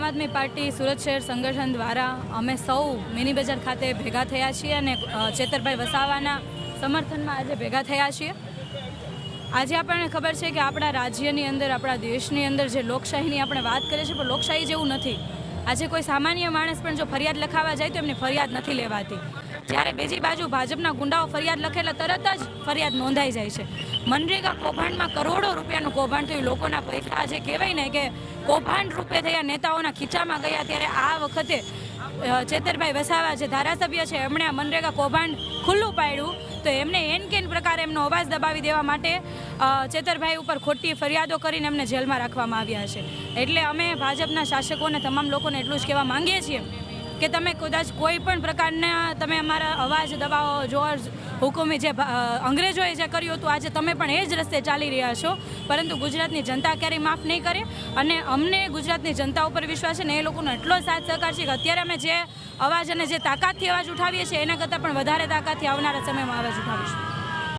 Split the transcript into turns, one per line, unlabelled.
આદમી party Surat શહેર સંગઠન દ્વારા અમે સૌ મિની બજાર ખાતે ભેગા થયા છીએ અને ચેતરભાઈ વસાવાના સમર્થનમાં આજે ભેગા થયા છીએ। આજે આપણને ખબર છે કે આપણા રાજ્યની અંદર, આપણા દેશની અંદર જે લોકશાહીની આપણે વાત કરીએ છીએ, પણ લોકશાહી જેવું નથી। આજે કોઈ સામાન્ય માણસ પણ જો ફરિયાદ લખાવવા જાય તો એમની ફરિયાદ નથી લેવાતી, જ્યારે બીજી બાજુ ભાજપના ગુંડાઓ ફરિયાદ લખે એટલે તરત જ ફરિયાદ નોંધાઈ જાય છે। મનરેગા કૌભાંડમાં કરોડો રૂપિયાનું કૌભાંડ થયું, લોકોના પૈસા જે કહેવાય ને કે કૌભાંડ રૂપે થયા, નેતાઓના ખીચામાં ગયા, ત્યારે આ વખતે ચેતરભાઈ વસાવા જે ધારાસભ્ય છે એમણે આ મનરેગા કૌભાંડ ખુલ્લું પાડ્યું, તો એમને એન કેન પ્રકારે એમનો અવાજ દબાવી દેવા માટે ચેતરભાઈ ઉપર ખોટી ફરિયાદો કરીને એમને જેલમાં રાખવામાં આવ્યા છે। એટલે અમે ભાજપના શાસકોને, તમામ લોકોને એટલું જ કહેવા માંગીએ છીએ કે તમે કદાચ કોઈ પણ પ્રકારના તમે અમારા અવાજ દબાવો, જોર હુકુમી જે અંગ્રેજોએ જે કર્યું હતું, આજે તમે પણ એ જ રસ્તે ચાલી રહ્યા છો, પરંતુ ગુજરાતની જનતા ક્યારેય માફ નહીં કરે। અને અમને ગુજરાતની જનતા ઉપર વિશ્વાસ છે ને એ લોકોનો એટલો સાથ સહકાર છે કે અત્યારે અમે જે અવાજ અને જે તાકાતથી અવાજ ઉઠાવીએ છીએ એના કરતાં પણ વધારે તાકાતથી આવનારા સમયમાં અવાજ ઉઠાવીશું।